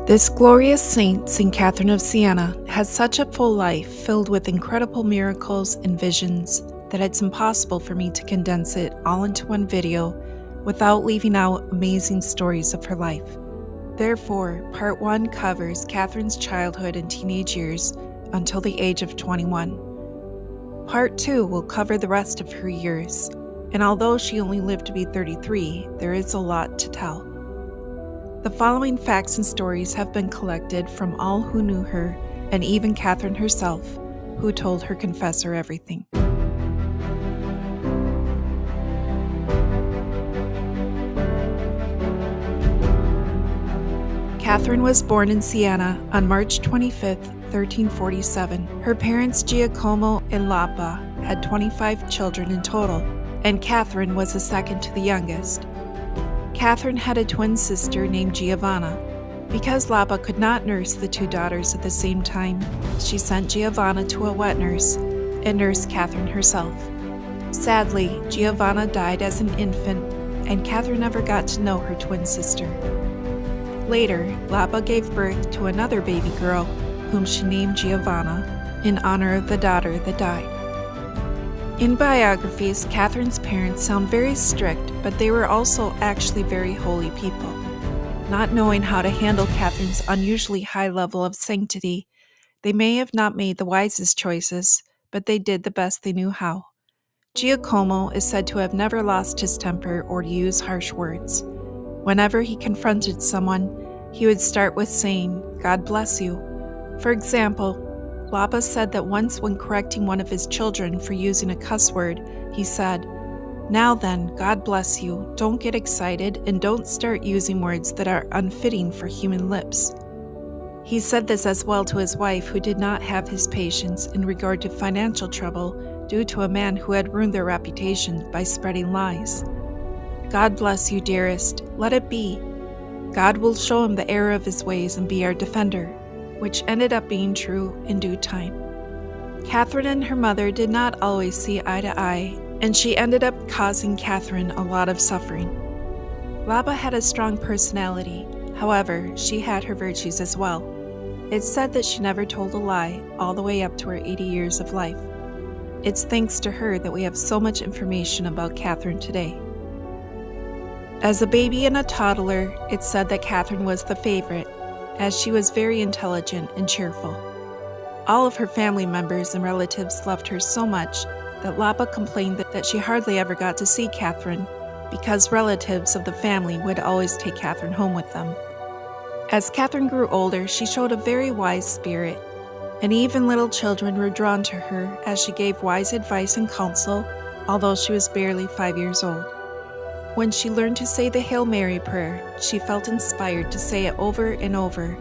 This glorious saint, St. Catherine of Siena, has such a full life filled with incredible miracles and visions that it's impossible for me to condense it all into one video without leaving out amazing stories of her life. Therefore, Part 1 covers Catherine's childhood and teenage years until the age of 21. Part 2 will cover the rest of her years, and although she only lived to be 33, there is a lot to tell. The following facts and stories have been collected from all who knew her, and even Catherine herself, who told her confessor everything. Catherine was born in Siena on March 25, 1347. Her parents, Giacomo and Lapa, had 25 children in total, and Catherine was the second to the youngest. Catherine had a twin sister named Giovanna. Because Lapa could not nurse the two daughters at the same time, she sent Giovanna to a wet nurse and nursed Catherine herself. Sadly, Giovanna died as an infant, and Catherine never got to know her twin sister. Later, Lapa gave birth to another baby girl, whom she named Giovanna, in honor of the daughter that died. In biographies, Catherine's parents sound very strict, but they were also actually very holy people. Not knowing how to handle Catherine's unusually high level of sanctity, they may have not made the wisest choices, but they did the best they knew how. Giacomo is said to have never lost his temper or to use harsh words. Whenever he confronted someone, he would start with saying, "God bless you." For example, Lapa said that once when correcting one of his children for using a cuss word, he said, "Now then, God bless you, don't get excited and don't start using words that are unfitting for human lips." He said this as well to his wife, who did not have his patience in regard to financial trouble due to a man who had ruined their reputation by spreading lies. "God bless you, dearest, let it be. God will show him the error of his ways and be our defender," which ended up being true in due time. Catherine and her mother did not always see eye to eye, and she ended up causing Catherine a lot of suffering. Lapa had a strong personality, however, she had her virtues as well. It's said that she never told a lie all the way up to her 80 years of life. It's thanks to her that we have so much information about Catherine today. As a baby and a toddler, it's said that Catherine was the favorite, as she was very intelligent and cheerful. All of her family members and relatives loved her so much that Lapa complained that she hardly ever got to see Catherine because relatives of the family would always take Catherine home with them. As Catherine grew older, she showed a very wise spirit, and even little children were drawn to her as she gave wise advice and counsel, although she was barely 5 years old. When she learned to say the Hail Mary prayer, she felt inspired to say it over and over,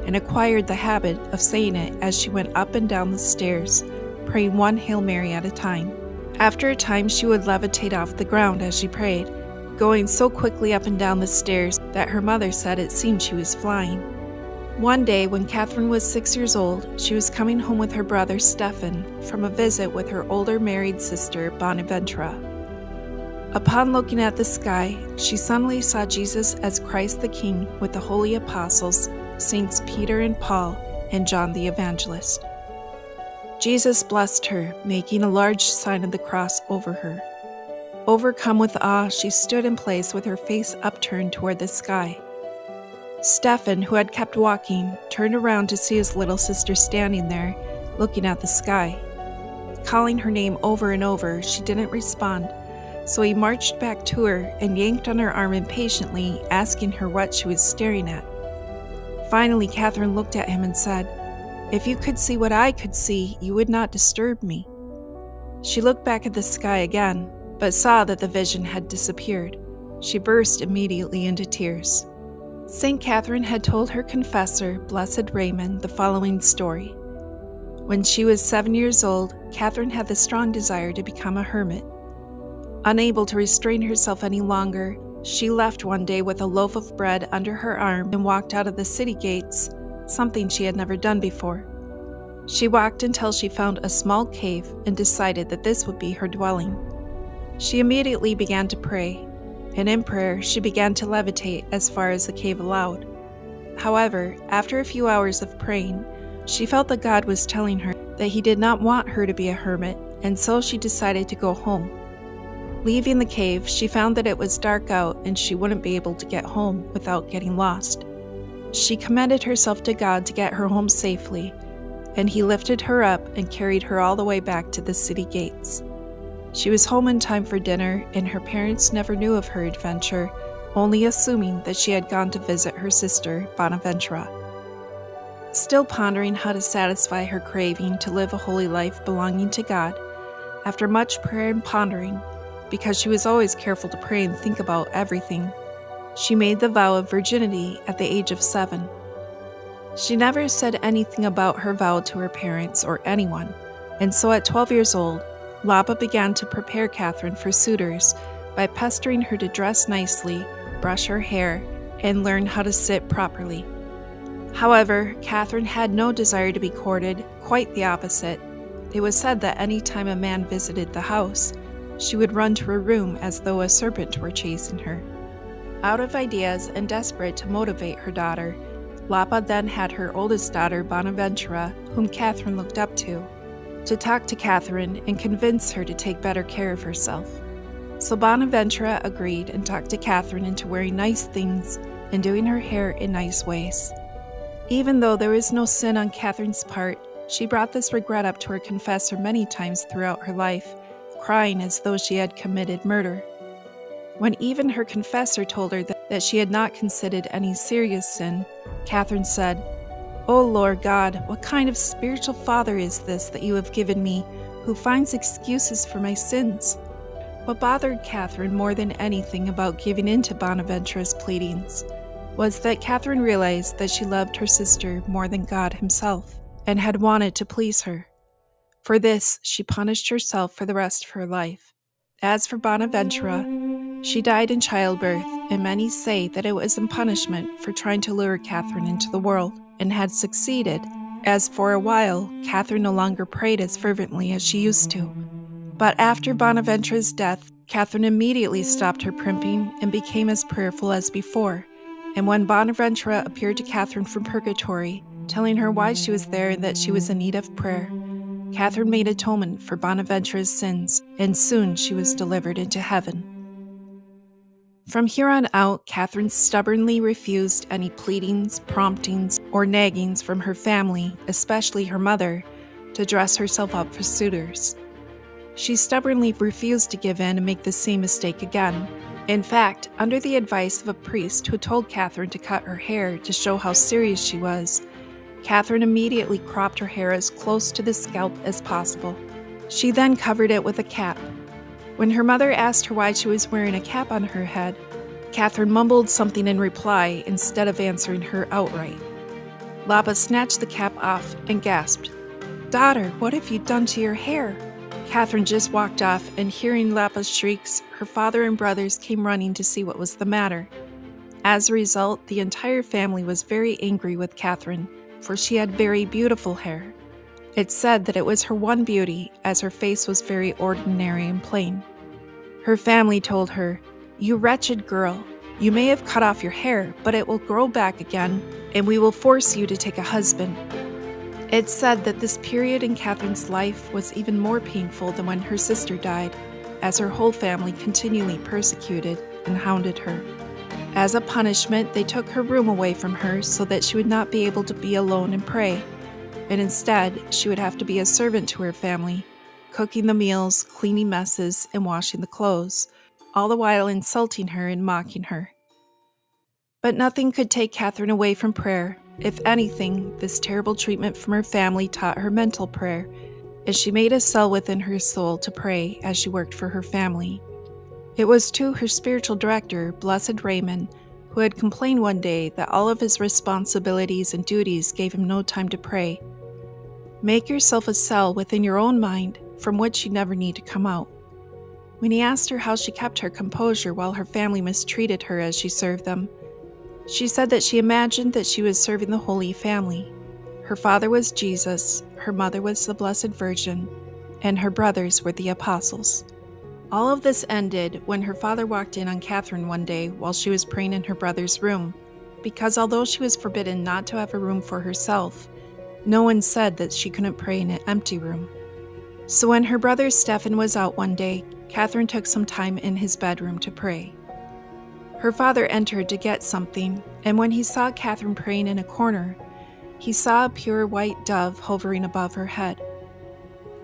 and acquired the habit of saying it as she went up and down the stairs, praying one Hail Mary at a time. After a time, she would levitate off the ground as she prayed, going so quickly up and down the stairs that her mother said it seemed she was flying. One day, when Catherine was 6 years old, she was coming home with her brother Stephen from a visit with her older married sister Bonaventura. Upon looking at the sky, she suddenly saw Jesus as Christ the King with the holy apostles, Saints Peter and Paul, and John the Evangelist. Jesus blessed her, making a large sign of the cross over her. Overcome with awe, she stood in place with her face upturned toward the sky. Stephen, who had kept walking, turned around to see his little sister standing there, looking at the sky. Calling her name over and over, she didn't respond. So he marched back to her and yanked on her arm impatiently, asking her what she was staring at. Finally, Catherine looked at him and said, "If you could see what I could see, you would not disturb me." She looked back at the sky again, but saw that the vision had disappeared. She burst immediately into tears. St. Catherine had told her confessor, Blessed Raymond, the following story. When she was 7 years old, Catherine had the strong desire to become a hermit. Unable to restrain herself any longer, she left one day with a loaf of bread under her arm and walked out of the city gates, something she had never done before. She walked until she found a small cave and decided that this would be her dwelling. She immediately began to pray, and in prayer she began to levitate as far as the cave allowed. However, after a few hours of praying, she felt that God was telling her that He did not want her to be a hermit, and so she decided to go home. Leaving the cave, she found that it was dark out and she wouldn't be able to get home without getting lost. She commended herself to God to get her home safely, and He lifted her up and carried her all the way back to the city gates. She was home in time for dinner, and her parents never knew of her adventure, only assuming that she had gone to visit her sister, Bonaventura. Still pondering how to satisfy her craving to live a holy life belonging to God, after much prayer and pondering, because she was always careful to pray and think about everything, she made the vow of virginity at the age of 7. She never said anything about her vow to her parents or anyone, and so at 12 years old, Lapa began to prepare Catherine for suitors by pestering her to dress nicely, brush her hair, and learn how to sit properly. However, Catherine had no desire to be courted, quite the opposite. It was said that any time a man visited the house, she would run to her room as though a serpent were chasing her. Out of ideas and desperate to motivate her daughter, Lapa then had her oldest daughter, Bonaventura, whom Catherine looked up to talk to Catherine and convince her to take better care of herself. So Bonaventura agreed and talked to Catherine into wearing nice things and doing her hair in nice ways. Even though there was no sin on Catherine's part, she brought this regret up to her confessor many times throughout her life, crying as though she had committed murder. When even her confessor told her that she had not considered any serious sin, Catherine said, "O Lord God, what kind of spiritual father is this that you have given me, who finds excuses for my sins?" What bothered Catherine more than anything about giving in to Bonaventura's pleadings was that Catherine realized that she loved her sister more than God Himself, and had wanted to please her. For this, she punished herself for the rest of her life. As for Bonaventura, she died in childbirth, and many say that it was in punishment for trying to lure Catherine into the world, and had succeeded, as for a while Catherine no longer prayed as fervently as she used to. But after Bonaventura's death, Catherine immediately stopped her primping and became as prayerful as before, and when Bonaventura appeared to Catherine from purgatory, telling her why she was there and that she was in need of prayer, Catherine made atonement for Bonaventura's sins, and soon she was delivered into heaven. From here on out, Catherine stubbornly refused any pleadings, promptings, or naggings from her family, especially her mother, to dress herself up for suitors. She stubbornly refused to give in and make the same mistake again. In fact, under the advice of a priest who told Catherine to cut her hair to show how serious she was, Catherine immediately cropped her hair as close to the scalp as possible. She then covered it with a cap. When her mother asked her why she was wearing a cap on her head, Catherine mumbled something in reply instead of answering her outright. Lapa snatched the cap off and gasped, "Daughter, what have you done to your hair?" Catherine just walked off, and hearing Lapa's shrieks, her father and brothers came running to see what was the matter. As a result, the entire family was very angry with Catherine, for she had very beautiful hair. It's said that it was her one beauty, as her face was very ordinary and plain. Her family told her, "You wretched girl, you may have cut off your hair, but it will grow back again, and we will force you to take a husband." It's said that this period in Catherine's life was even more painful than when her sister died, as her whole family continually persecuted and hounded her. As a punishment, they took her room away from her so that she would not be able to be alone and pray, and instead she would have to be a servant to her family, cooking the meals, cleaning messes, and washing the clothes, all the while insulting her and mocking her. But nothing could take Catherine away from prayer. If anything, this terrible treatment from her family taught her mental prayer, as she made a cell within her soul to pray as she worked for her family. It was to her spiritual director, Blessed Raymond, who had complained one day that all of his responsibilities and duties gave him no time to pray. "Make yourself a cell within your own mind from which you never need to come out." When he asked her how she kept her composure while her family mistreated her as she served them, she said that she imagined that she was serving the Holy Family. Her father was Jesus, her mother was the Blessed Virgin, and her brothers were the apostles. All of this ended when her father walked in on Catherine one day while she was praying in her brother's room. because although she was forbidden not to have a room for herself, no one said that she couldn't pray in an empty room. So when her brother Stephen was out one day, Catherine took some time in his bedroom to pray. Her father entered to get something, and when he saw Catherine praying in a corner, he saw a pure white dove hovering above her head.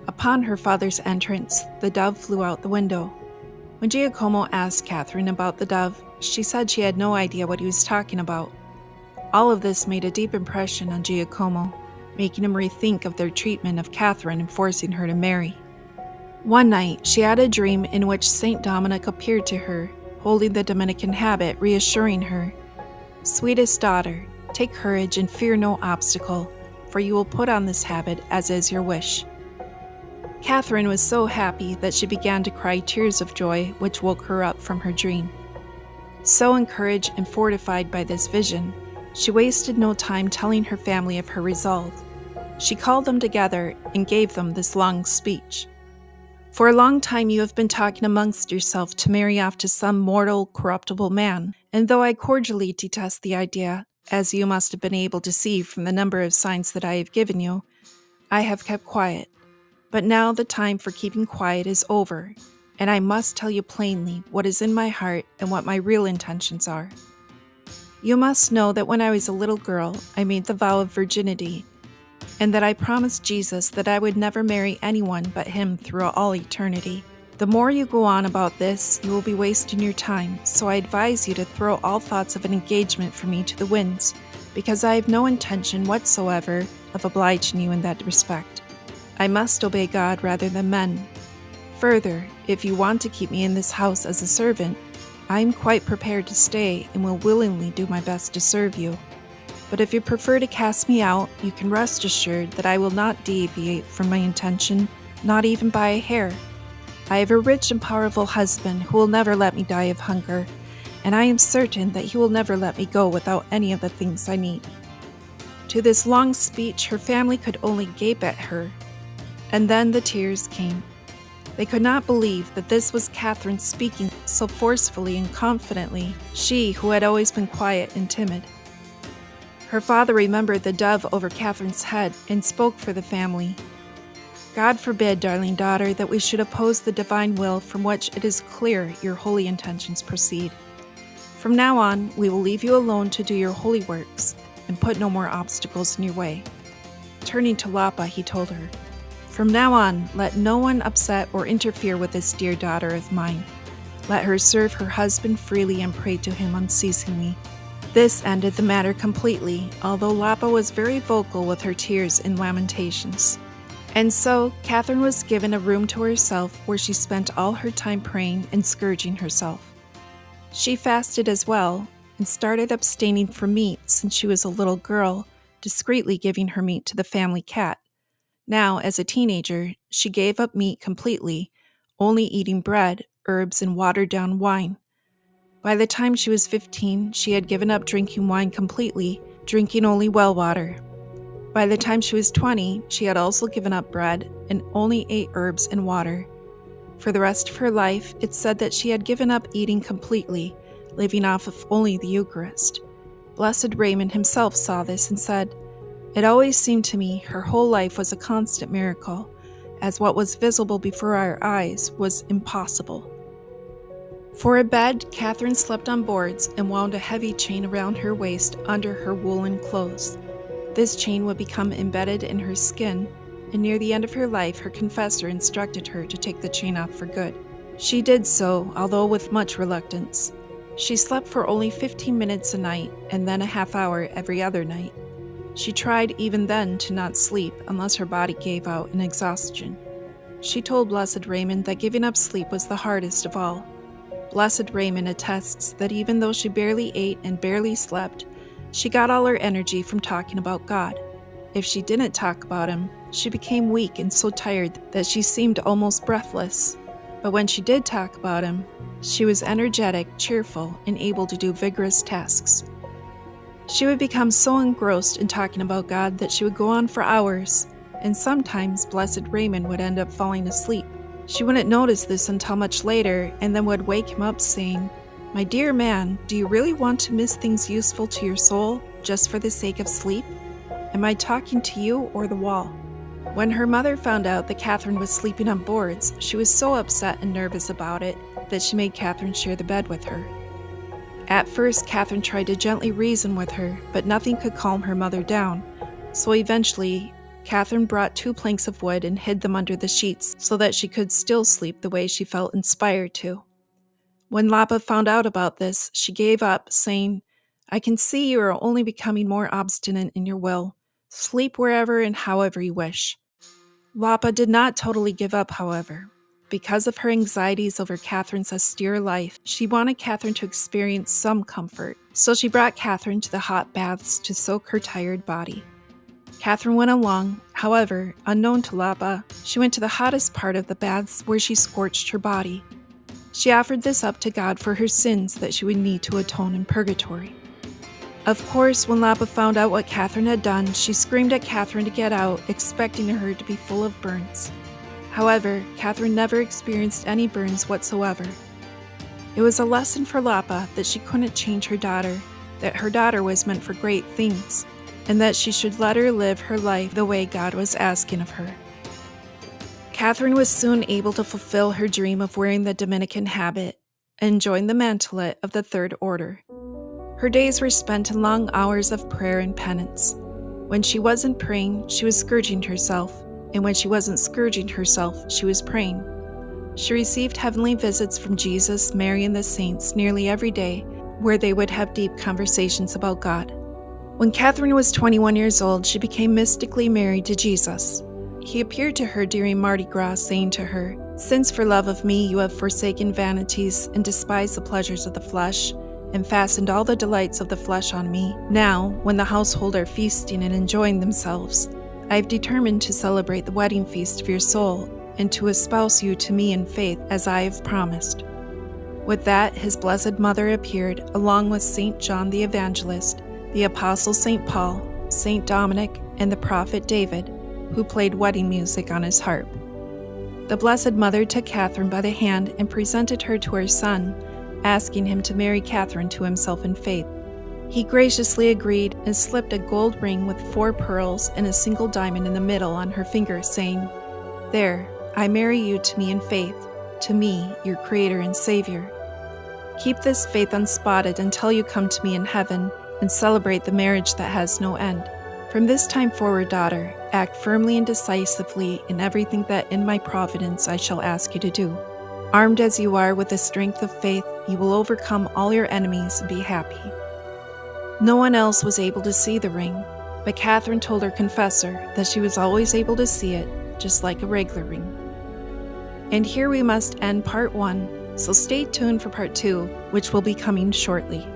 Upon her father's entrance, the dove flew out the window. When Giacomo asked Catherine about the dove, she said she had no idea what he was talking about. All of this made a deep impression on Giacomo, making him rethink of their treatment of Catherine and forcing her to marry. One night, she had a dream in which Saint Dominic appeared to her, holding the Dominican habit, reassuring her, "Sweetest daughter, take courage and fear no obstacle, for you will put on this habit as is your wish." Catherine was so happy that she began to cry tears of joy, which woke her up from her dream. So encouraged and fortified by this vision, she wasted no time telling her family of her resolve. She called them together and gave them this long speech. "For a long time you have been talking amongst yourself to marry off to some mortal, corruptible man, and though I cordially detest the idea, as you must have been able to see from the number of signs that I have given you, I have kept quiet. But now the time for keeping quiet is over, and I must tell you plainly what is in my heart and what my real intentions are. You must know that when I was a little girl, I made the vow of virginity, and that I promised Jesus that I would never marry anyone but him through all eternity. The more you go on about this, you will be wasting your time, so I advise you to throw all thoughts of an engagement for me to the winds, because I have no intention whatsoever of obliging you in that respect. I must obey God rather than men. Further, if you want to keep me in this house as a servant, I am quite prepared to stay and will willingly do my best to serve you. But if you prefer to cast me out, you can rest assured that I will not deviate from my intention, not even by a hair. I have a rich and powerful husband who will never let me die of hunger, and I am certain that he will never let me go without any of the things I need." To this long speech, her family could only gape at her. And then the tears came. They could not believe that this was Catherine speaking so forcefully and confidently, she who had always been quiet and timid. Her father remembered the dove over Catherine's head and spoke for the family. "God forbid, darling daughter, that we should oppose the divine will from which it is clear your holy intentions proceed. From now on, we will leave you alone to do your holy works and put no more obstacles in your way." Turning to Lapa, he told her, "From now on, let no one upset or interfere with this dear daughter of mine. Let her serve her husband freely and pray to him unceasingly." This ended the matter completely, although Lapa was very vocal with her tears and lamentations. And so, Catherine was given a room to herself where she spent all her time praying and scourging herself. She fasted as well, and started abstaining from meat since she was a little girl, discreetly giving her meat to the family cat. Now, as a teenager, she gave up meat completely, only eating bread, herbs, and watered-down wine. By the time she was 15, she had given up drinking wine completely, drinking only well water. By the time she was 20, she had also given up bread and only ate herbs and water. For the rest of her life, it's said that she had given up eating completely, living off of only the Eucharist. Blessed Raymond himself saw this and said, "It always seemed to me her whole life was a constant miracle, as what was visible before our eyes was impossible." For a bed, Catherine slept on boards and wound a heavy chain around her waist under her woolen clothes. This chain would become embedded in her skin, and near the end of her life, her confessor instructed her to take the chain off for good. She did so, although with much reluctance. She slept for only 15 minutes a night, and then a half hour every other night. She tried even then to not sleep unless her body gave out in exhaustion. She told Blessed Raymond that giving up sleep was the hardest of all. Blessed Raymond attests that even though she barely ate and barely slept, she got all her energy from talking about God. If she didn't talk about him, she became weak and so tired that she seemed almost breathless. But when she did talk about him, she was energetic, cheerful, and able to do vigorous tasks. She would become so engrossed in talking about God that she would go on for hours, and sometimes Blessed Raymond would end up falling asleep. She wouldn't notice this until much later, and then would wake him up saying, My dear man, do you really want to miss things useful to your soul just for the sake of sleep? Am I talking to you or the wall? When her mother found out that Catherine was sleeping on boards, she was so upset and nervous about it that she made Catherine share the bed with her. At first, Catherine tried to gently reason with her, but nothing could calm her mother down, so eventually, Catherine brought 2 planks of wood and hid them under the sheets so that she could still sleep the way she felt inspired to. When Lapa found out about this, she gave up, saying, "I can see you are only becoming more obstinate in your will. Sleep wherever and however you wish." Lapa did not totally give up, however. Because of her anxieties over Catherine's austere life, she wanted Catherine to experience some comfort, so she brought Catherine to the hot baths to soak her tired body. Catherine went along. However, unknown to Lapa, she went to the hottest part of the baths where she scorched her body. She offered this up to God for her sins that she would need to atone in purgatory. Of course, when Lapa found out what Catherine had done, she screamed at Catherine to get out, expecting her to be full of burns. However, Catherine never experienced any burns whatsoever. It was a lesson for Lapa that she couldn't change her daughter, that her daughter was meant for great things, and that she should let her live her life the way God was asking of her. Catherine was soon able to fulfill her dream of wearing the Dominican habit and join the mantelet of the Third Order. Her days were spent in long hours of prayer and penance. When she wasn't praying, she was scourging herself, and when she wasn't scourging herself, she was praying. She received heavenly visits from Jesus, Mary, and the saints nearly every day, where they would have deep conversations about God. When Catherine was 21 years old, she became mystically married to Jesus. He appeared to her during Mardi Gras, saying to her, "Since for love of me you have forsaken vanities and despised the pleasures of the flesh, and fastened all the delights of the flesh on me, now, when the household are feasting and enjoying themselves, I have determined to celebrate the wedding feast of your soul, and to espouse you to me in faith as I have promised." With that, his blessed mother appeared, along with St. John the Evangelist, the Apostle St. Paul, St. Dominic, and the prophet David, who played wedding music on his harp. The Blessed Mother took Catherine by the hand and presented her to her son, asking him to marry Catherine to himself in faith. He graciously agreed and slipped a gold ring with 4 pearls and a single diamond in the middle on her finger, saying, "There, I marry you to me in faith, to me, your Creator and Savior. Keep this faith unspotted until you come to me in heaven and celebrate the marriage that has no end. From this time forward, daughter, act firmly and decisively in everything that in my providence I shall ask you to do. Armed as you are with the strength of faith, you will overcome all your enemies and be happy." No one else was able to see the ring, but Catherine told her confessor that she was always able to see it, just like a regular ring. And here we must end part 1, so stay tuned for part 2, which will be coming shortly.